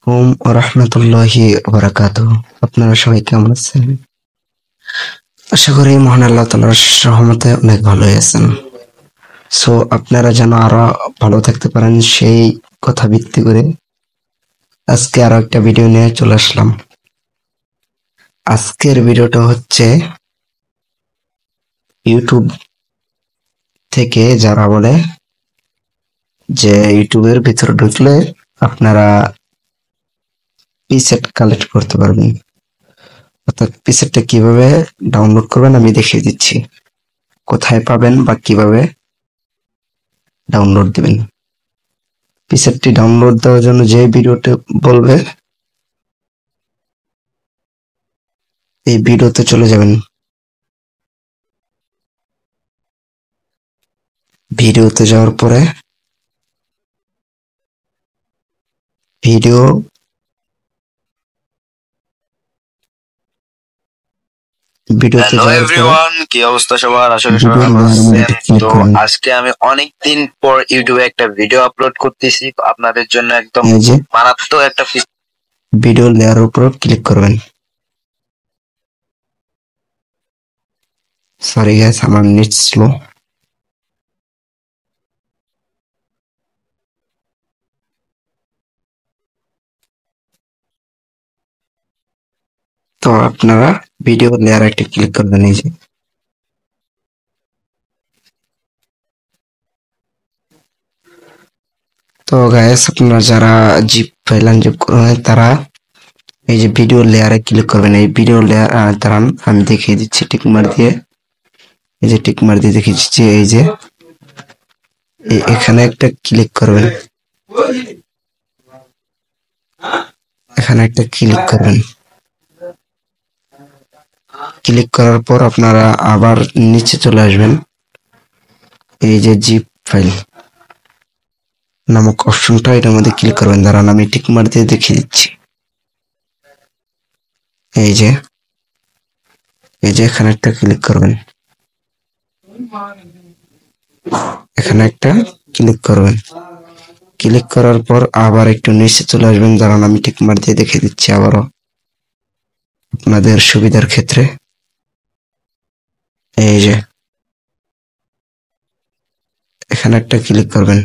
হুম রাহমাতুল্লাহি বারাকাতুহু। আপনারা সবাই কেমন আছেন? আশা করি মহান আল্লাহ তাআলার রহমতে অনেক ভালোই আছেন। সো আপনারা যেন আরো ভালো থাকতে পারেন সেই কথা ভিত্তি করে আজকে আরো একটা ভিডিও নিয়ে চলে আসলাম। আজকের ভিডিওটা হচ্ছে ইউটিউব থেকে যারা বলে যে ইউটিউবের ভিতরে ঢুকলে আপনারা পিসেট কালেক্ট করতে পারবেন। অর্থাৎ পিসেটটা কিভাবে ডাউনলোড করবেন আমি দেখিয়ে দিচ্ছি। কোথায় পাবেন বা কিভাবে ডাউনলোড দিবেন। পিসেটটি ডাউনলোড দেওয়ার জন্য যে ভিডিওতে বলবে এই ভিডিওতে চলে যাবেন। ভিডিওতে যাওয়ার পরে ভিডিও ভিডিওতে হ্যালো যাওয়ার পরে এভরিওয়ান, কি অবস্থা সবার? আশা করি সবাই ভিডিও ভালো লেয়ারের মধ্যে আছেন। ক্লিক তো করুন। আজকে আমি অনেক দিন পর ইউটিউবে একটা ভিডিও আপলোড করতেছি আপনাদের জন্য, একদম এই যে মারাত্মক একটা ভিডিও লেয়ারের উপর ক্লিক করবেন। সরি গাইস, আমার নেট স্লো। তো আপনারা ভিডিও লেয়ার একটা ক্লিক করবেন। এই যে তো গাইস, আপনারা যারা জিপ ফাইল আনজিপ করবেন তারা এই যে ভিডিও লেয়ারে ক্লিক করবেন। এই ভিডিও লেয়ার দাঁড়ান আমি দেখিয়ে দিচ্ছি টিক মার দিয়ে। এই যে টিক মার দিয়ে দেখিয়ে দিচ্ছি। এই যে এখানে একটা ক্লিক করবেন। এখানে একটা ক্লিক করবেন। ক্লিক করার পর আপনারা আবার নিচে চলে আসবেন। এই যে জিপ ফাইল নামক অপশনটা, এটার মধ্যে ক্লিক করবেন। দাঁড়ান আমি টিক মার দিয়ে দেখিয়ে দিচ্ছি। এই যে এখানে একটা ক্লিক করবেন। এখানে একটা ক্লিক করবেন। ক্লিক করার পর আবার একটু নিচে চলে আসবেন। দাঁড়ান আমি টিক মার দিয়ে দেখিয়ে দিচ্ছি আবারও আপনাদের সুবিধার ক্ষেত্রে। এই যে এখানে একটা ক্লিক করবেন।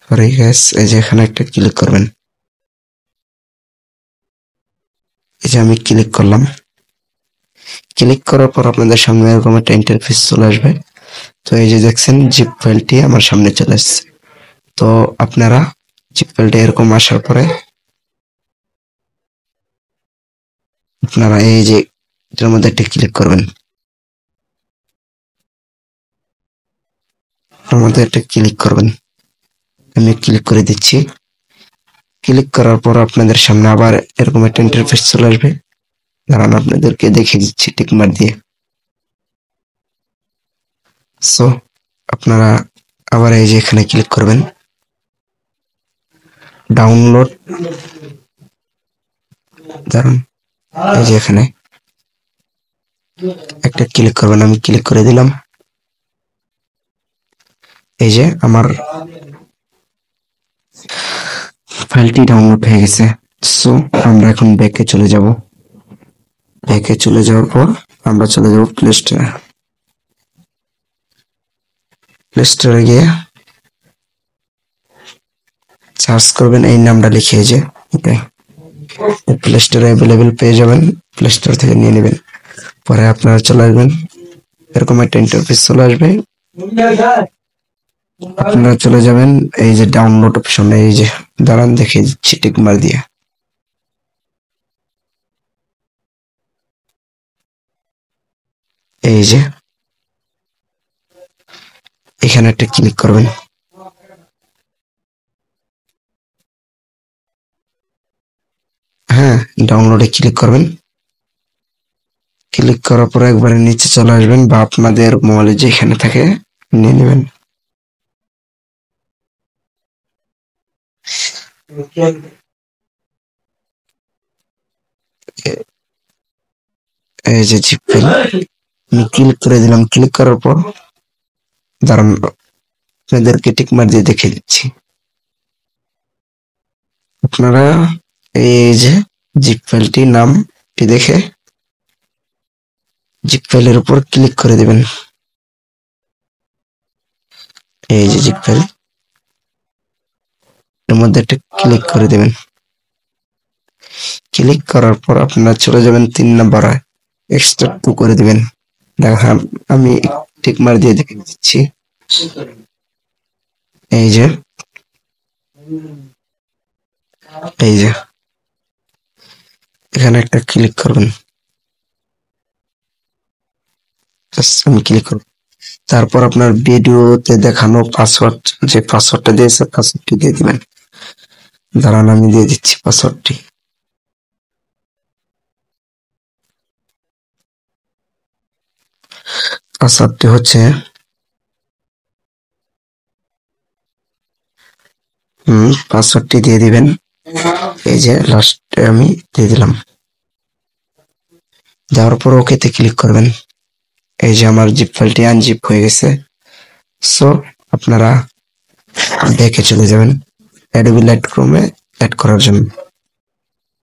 সরি গাইস, এই যে এখানে একটা ক্লিক করবেন। এই যে আমি ক্লিক করলাম। ক্লিক করার পর আপনাদের সামনে এরকম একটা ইন্টারফেস চলে আসবে। তো এই যে দেখছেন জিপ ফাইলটি আমার সামনে চলে আসছে। তো আপনারা জিপ ফাইলটা এরকম আসার পরে আপনারা এই যে এটার মধ্যে একটা ক্লিক করবেন। এটার মধ্যে একটা ক্লিক করবেন। আমি ক্লিক করে দিচ্ছি। ক্লিক করার পর আপনাদের সামনে আবার এরকম একটা ইন্টারফেস চলে আসবে। দাঁড়ান আপনাদেরকে দেখিয়ে দিচ্ছি টিক মার দিয়ে। সো আপনারা আবার এই যে এখানে ক্লিক করবেন। ডাউনলোড, দাঁড়ান এই যে এখানে একটা ক্লিক করবেন। আমি ক্লিক করে দিলাম। এই যে আমার ফাইলটি ডাউনলোড হয়ে গেছে। সো আমরা এখন ব্যাকে চলে যাব। ব্যাকে চলে যাওয়ার পর আমরা চলে যাব প্লে স্টোরে। প্লে স্টোরে গিয়ে সার্চ করবেন এই নামটা লিখে, যে ওকে প্লে স্টোরে অ্যাভেলেবেল পেয়ে যাবেন। প্লে স্টোর থেকে নিয়ে নেবেন। পরে আপনারা চলে আসবেন, এরকম একটা ইন্টারফেস চলে আসবে। আপনারা চলে যাবেন এই যে ডাউনলোড অপশনে। এই যে দাঁড়ান দেখে দিচ্ছি টিক মার দিয়ে। এই যে এখানে একটা ক্লিক করবেন। হ্যাঁ, ডাউনলোডে ক্লিক করবেন। ক্লিক করার পর একবারে নিচে চলে আসবেন বা আপনাদের মোবাইলে যেখানে থাকে নিয়ে নেবেন। এই যে জিপ ফাইল আমি ক্লিক করে দিলাম। ক্লিক করার পর দাঁড়ান আপনাদেরকে টিক মার দিয়ে দেখে দিচ্ছি। আপনারা এই যে জিপ ফাইলটি নামটি দেখে জিপ ফাইলের উপর ক্লিক করে দিবেন। এই যে জিপ ফাইল, এর মধ্যে একটা ক্লিক করে দিবেন। ক্লিক করার পর আপনারা চলে যাবেন 3 নম্বরে, এক্সট্রাক্ট টু করে দিবেন। দেখান, আমি টিক মার দিয়ে দেখে দিচ্ছি। এই যে এই যে এখানে একটা ক্লিক করবেন। আমি ক্লিক করব, তারপর আপনার ভিডিওতে দেখানো পাসওয়ার্ড, যে পাসওয়ার্ডটা দিয়েছে পাসওয়ার্ডটি দিয়ে দিবেন। দাঁড়ান, আমি দিয়ে দিচ্ছি পাসওয়ার্ডটি। পাসওয়ার্ডটি হচ্ছে পাসওয়ার্ডটি দিয়ে দিবেন। এই যে লাস্টে আমি দিয়ে দিলাম। দেওয়ার পর ওকেতে ক্লিক করবেন। এই যে আমার জিপ ফাইলটি আনজিপ হয়ে গেছে। সো আপনারা ব্যাকে চলে যাবেন অ্যাডোবি লাইটরুমে অ্যাড করার জন্য।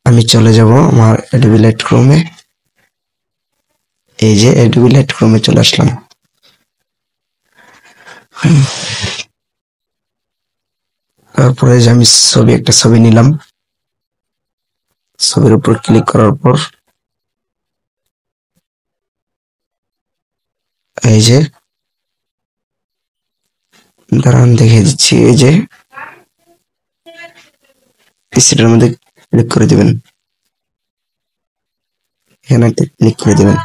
আমি চলে যাব আমার অ্যাডোবি লাইটরুমে। এই যে অ্যাডোবি লাইটরুমে চলে আসলাম। তারপরে যে আমি একটা ছবি নিলাম। ছবির উপর ক্লিক করার পর এই যে দাঁড়ান দেখিয়ে দিচ্ছি। এই যে পিসিটার মধ্যে ক্লিক করে দিবেন। এখানে একটা ক্লিক করে দিবেন।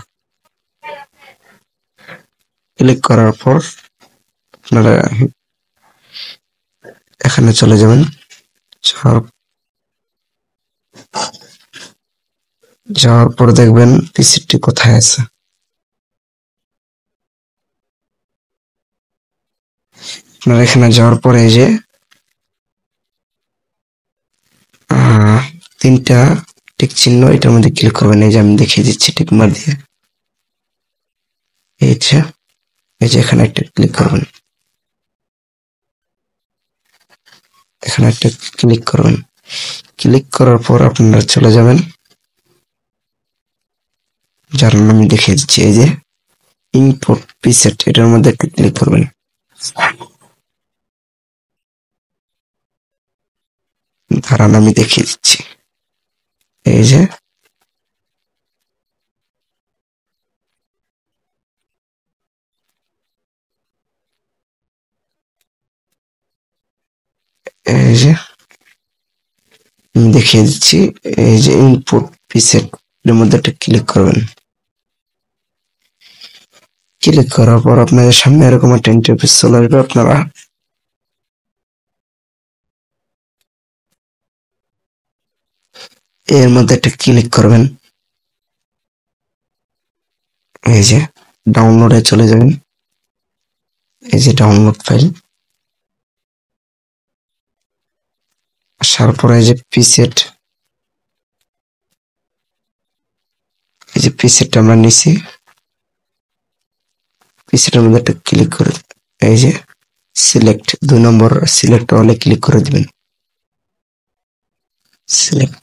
ক্লিক করার পর আপনারা এখানে চলে যাবেন। যাওয়ার পর দেখবেন পিসিটি কোথায় আছে। আপনারা এখানে যাওয়ার পরে এই যে 3টা টিক চিহ্ন, এটার মধ্যে ক্লিক করবেন। এই যে আমি দেখিয়ে দিচ্ছি টিক মার দিয়ে। এই যে এখানে একটা ক্লিক করবেন। এখানে একটা ক্লিক করবেন। ক্লিক করার পর আপনারা চলে যাবেন, যার আমি দেখিয়ে দিচ্ছি। এই যে ইম্পোর্ট প্রিসেট, এটার মধ্যে একটা ক্লিক করবেন। দাঁড়ান, আমি দেখিয়ে দিচ্ছি। এই যে এই যে আমি দেখিয়ে দিচ্ছি। এই যে ইনপুট প্রিসেট, এর মধ্যে একটা ক্লিক করবেন। ক্লিক করার পর আপনাদের সামনে এরকম একটা ইন্টারফেস চলে আসবে। আপনারা এর মধ্যে একটা ক্লিক করবেন। এই যে ডাউনলোডে চলে যাবেন। এই যে ডাউনলোড ফাইল, আসার পরে এই যে প্রিসেট, এই যে প্রিসেটটা আমরা নিছি। প্রিসেটের মধ্যে একটা ক্লিক করে এই যে সিলেক্ট 2 নম্বর সিলেক্ট অলে ক্লিক করে দিবেন। সিলেক্ট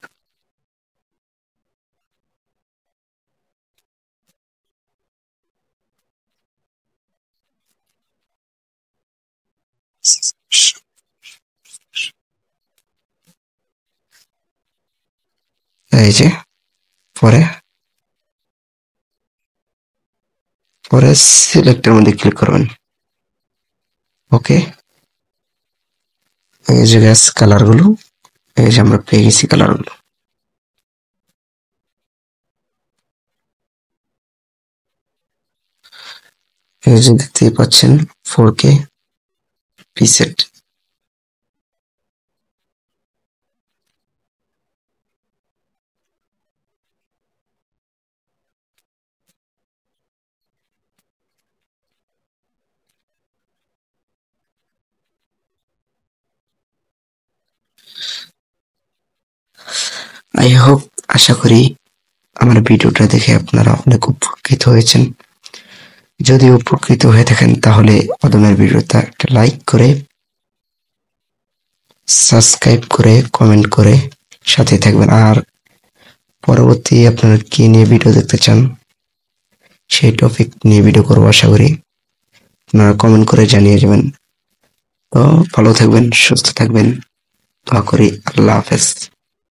এই যে পরে সিলেক্টের মধ্যে ক্লিক করবেন। ওকে, এই যে গ্যাস কালার গুলো, এই যে আমরা পেয়ে গেছি কালার গুলো। এই যে দেখতেই পাচ্ছেন 4K প্রিসেট। আই হোপ, আশা করি আমার ভিডিওটা দেখে আপনারা অনেক উপকৃত হয়েছেন। যদি উপকৃত হয়ে থাকেন তাহলে অদমের ভিডিওটা একটা লাইক করে সাবস্ক্রাইব করে কমেন্ট করে সাথে থাকবেন। আর পরবর্তী আপনারা কি নিয়ে ভিডিও দেখতে চান সেই টপিক নিয়ে ভিডিও করবো আশা করি। আপনারা কমেন্ট করে জানিয়ে যাবেন। তো ভালো থাকবেন, সুস্থ থাকবেন, দোয়া করি। আল্লাহ হাফেজ।